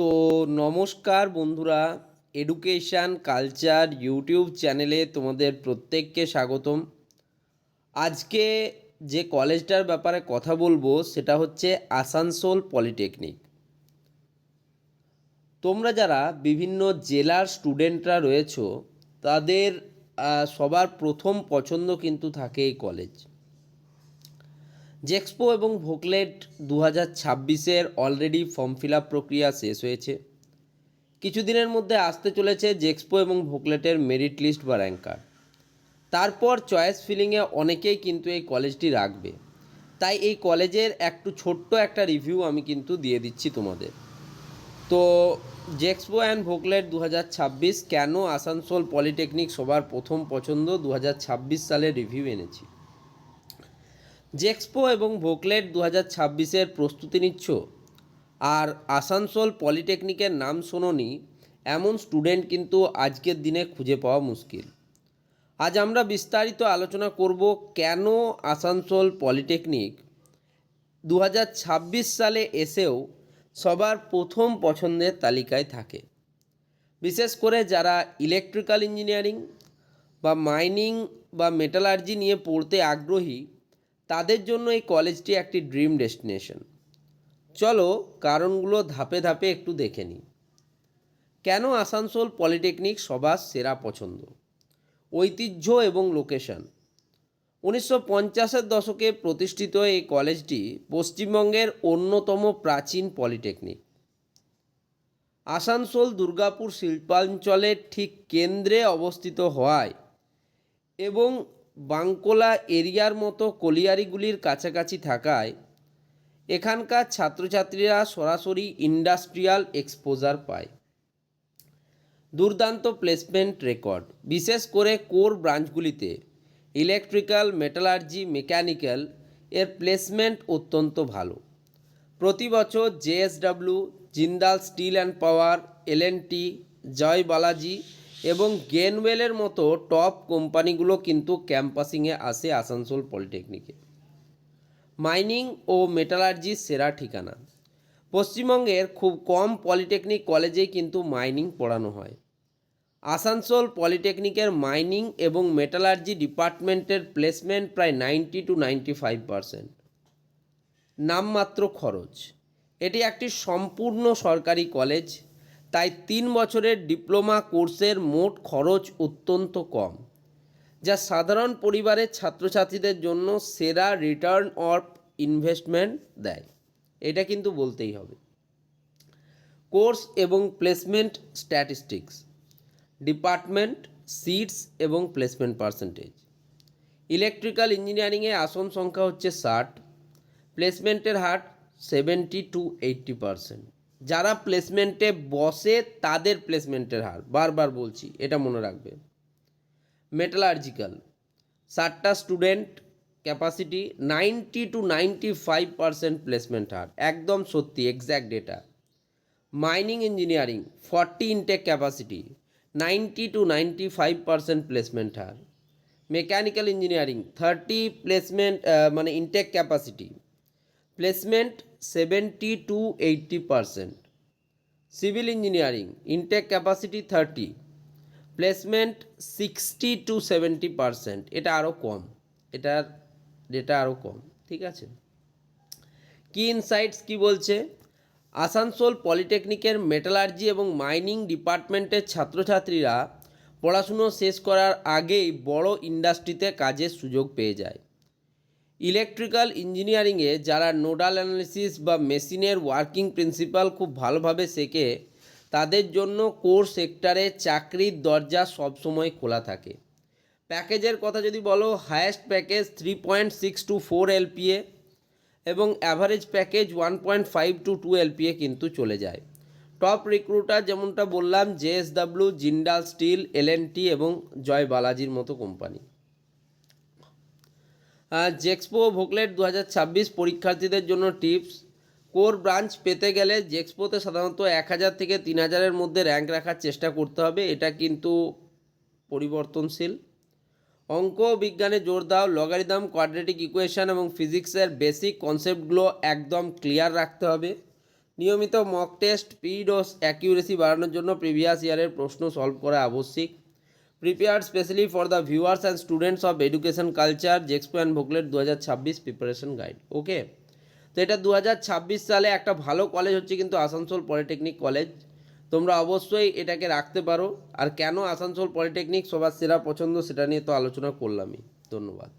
তো নমস্কার বন্ধুরা, এডুকেশান কালচার ইউটিউব চ্যানেলে তোমাদের প্রত্যেককে স্বাগতম। আজকে যে কলেজটার ব্যাপারে কথা বলবো সেটা হচ্ছে আসানসোল পলিটেকনিক। তোমরা যারা বিভিন্ন জেলার স্টুডেন্টরা রয়েছো তাদের সবার প্রথম পছন্দ কিন্তু থাকে এই কলেজ। জেক্সপো এবং ভোকলেট 2026-এর অলরেডি ফর্ম ফিল আপ প্রক্রিয়া শেষ হয়েছে। কিছুদিনের মধ্যে আসতে চলেছে জেক্সপো এবং ভোকলেটের মেরিট লিস্ট বা র্যাঙ্কার। তারপর চয়েস ফিলিংয়ে অনেকেই কিন্তু এই কলেজটি রাখবে, তাই এই কলেজের একটু ছোট্ট একটা রিভিউ আমি কিন্তু দিয়ে দিচ্ছি তোমাদের। তো জেক্সপো অ্যান্ড ভোকলেট 2026 কেন আসানসোল পলিটেকনিক সবার প্রথম পছন্দ 2026 সালের রিভিউ এনেছি। জেক্সপো এবং ভোকলেট 2026-এর প্রস্তুতি নিচ্ছ আর আসানসোল পলিটেকনিকের নাম শোনোনি এমন স্টুডেন্ট কিন্তু আজকের দিনে খুঁজে পাওয়া মুশকিল। আজ আমরা বিস্তারিত আলোচনা করব কেন আসানসোল পলিটেকনিক 2026 সালে এসেও সবার প্রথম পছন্দের তালিকায় থাকে। বিশেষ করে যারা ইলেকট্রিক্যাল ইঞ্জিনিয়ারিং বা মাইনিং বা মেটালার্জি নিয়ে পড়তে আগ্রহী তাদের জন্য এই কলেজটি একটি ড্রিম ডেস্টিনেশন। চলো কারণগুলো ধাপে ধাপে একটু দেখে নিই। কেন আসানসোল পলিটেকনিক সবার সেরা পছন্দ। ঐতিহ্য এবং লোকেশন। 1950-এর দশকে প্রতিষ্ঠিত এই কলেজটি পশ্চিমবঙ্গের অন্যতম প্রাচীন পলিটেকনিক। আসানসোল দুর্গাপুর শিল্পাঞ্চলের ঠিক কেন্দ্রে অবস্থিত হওয়ায় এবং বাঙ্কোলা এরিয়ার মতো কলিয়ারিগুলির কাছাকাছি থাকায় এখানকার ছাত্রছাত্রীরা সরাসরি ইন্ডাস্ট্রিয়াল এক্সপোজার পায়। দুর্দান্ত প্লেসমেন্ট রেকর্ড, বিশেষ করে কোর ব্রাঞ্চগুলিতে ইলেকট্রিক্যাল, মেটালার্জি, মেকানিক্যাল এর প্লেসমেন্ট অত্যন্ত ভালো। প্রতি বছর JSW, Jindal steel and power, LNT, Jai Balaji এবং গেনওয়েলের মতো টপ কোম্পানিগুলো কিন্তু ক্যাম্পাসিংয়ে আসে আসানসোল পলিটেকনিকে। মাইনিং ও মেটালার্জির সেরা ঠিকানা। পশ্চিমবঙ্গের খুব কম পলিটেকনিক কলেজেই কিন্তু মাইনিং পড়ানো হয়। আসানসোল পলিটেকনিকের মাইনিং এবং মেটালার্জি ডিপার্টমেন্টের প্লেসমেন্ট প্রায় 90-95%। নামমাত্র খরচ। এটি একটি সম্পূর্ণ সরকারি কলেজ, তাই 3 বছরের ডিপ্লোমা কোর্সের মোট খরচ অত্যন্ত কম, যা সাধারণ পরিবারের ছাত্রছাত্রীদের জন্য সেরা রিটার্ন অফ ইনভেস্টমেন্ট দেয়। এটা কিন্তু বলতেই হবে। কোর্স এবং প্লেসমেন্ট স্ট্যাটিস্টিক্স, ডিপার্টমেন্ট, সিটস এবং প্লেসমেন্ট পার্সেন্টেজ। ইলেকট্রিক্যাল ইঞ্জিনিয়ারিংয়ে আসন সংখ্যা হচ্ছে 60, প্লেসমেন্টের হার 70-80%। যারা প্লেসমেন্টে বসে তাদের প্লেসমেন্টের হার, বারবার বলছি এটা মনে রাখবে। মেটালার্জিক্যাল 60টা স্টুডেন্ট ক্যাপাসিটি, 90-95% প্লেসমেন্ট হার, একদম সত্যি, exact data. Mining engineering 40 intake capacity, 90-95% placement হার। মেকানিক্যাল ইঞ্জিনিয়ারিং 30 প্লেসমেন্ট মানে intake capacity, placement 70-80%। Civil engineering intake capacity 30, placement 60-70%। এটা আরও কম, এটার ডেটা আরও কম, ঠিক আছে। কি ইনসাইটস কি বলছে, আসানসোল পলিটেকনিকের মেটালার্জি এবং মাইনিং ডিপার্টমেন্টের ছাত্রছাত্রীরা পড়াশুনো শেষ করার আগেই বড় ইন্ডাস্ট্রিতে কাজের সুযোগ পেয়ে যায়। ইলেকট্রিক্যাল ইঞ্জিনিয়ারিংয়ে যারা নোডাল অ্যানালিসিস বা মেশিনের ওয়ার্কিং প্রিন্সিপাল খুব ভালোভাবে শেখে তাদের জন্য কোর সেক্টরে চাকরির দরজা সবসময় খোলা থাকে। প্যাকেজের কথা যদি বলো, হায়েস্ট প্যাকেজ 3.6-4 LPA এবং অ্যাভারেজ প্যাকেজ 1.5-2 LPA কিন্তু চলে যায়। টপ রিক্রুটার যেমনটা বললাম জেএসডব্লিউ, জিন্দাল স্টিল, এলএনটি এবং জয় বালাজির মতো কোম্পানি। জেক্সপো ভোকলেট 2026 পরীক্ষার্থীদের জন্য টিপস। কোর ব্রাঞ্চ পেতে গেলে জেক্সপোতে সাধারণত 1000 থেকে 3000-এর মধ্যে র্যাঙ্ক রাখার চেষ্টা করতে হবে, এটা কিন্তু পরিবর্তনশীল। অঙ্ক বিজ্ঞানে জোর দাও, লগারিদম, কোয়াড্রেটিক ইকুয়েশন এবং ফিজিক্সের বেসিক কনসেপ্টগুলো একদম ক্লিয়ার রাখতে হবে। নিয়মিত মক টেস্ট, স্পিড ও অ্যাকিউরেসি বাড়ানোর জন্য প্রিভিয়াস ইয়ারের প্রশ্ন সলভ করা আবশ্যিক। Prepared specially for the viewers and students of education culture, JEXPO and VOCLET 2026 preparation guide. Okay, তো এটা 2026 সালে একটা ভালো কলেজ হচ্ছে কিন্তু আসানসোল পলিটেকনিক কলেজ। তোমরা অবশ্যই এটাকে রাখতে পারো। আর কেন আসানসোল পলিটেকনিক সবার সেরা পছন্দ সেটা নিয়ে তো আলোচনা করলামই। ধন্যবাদ।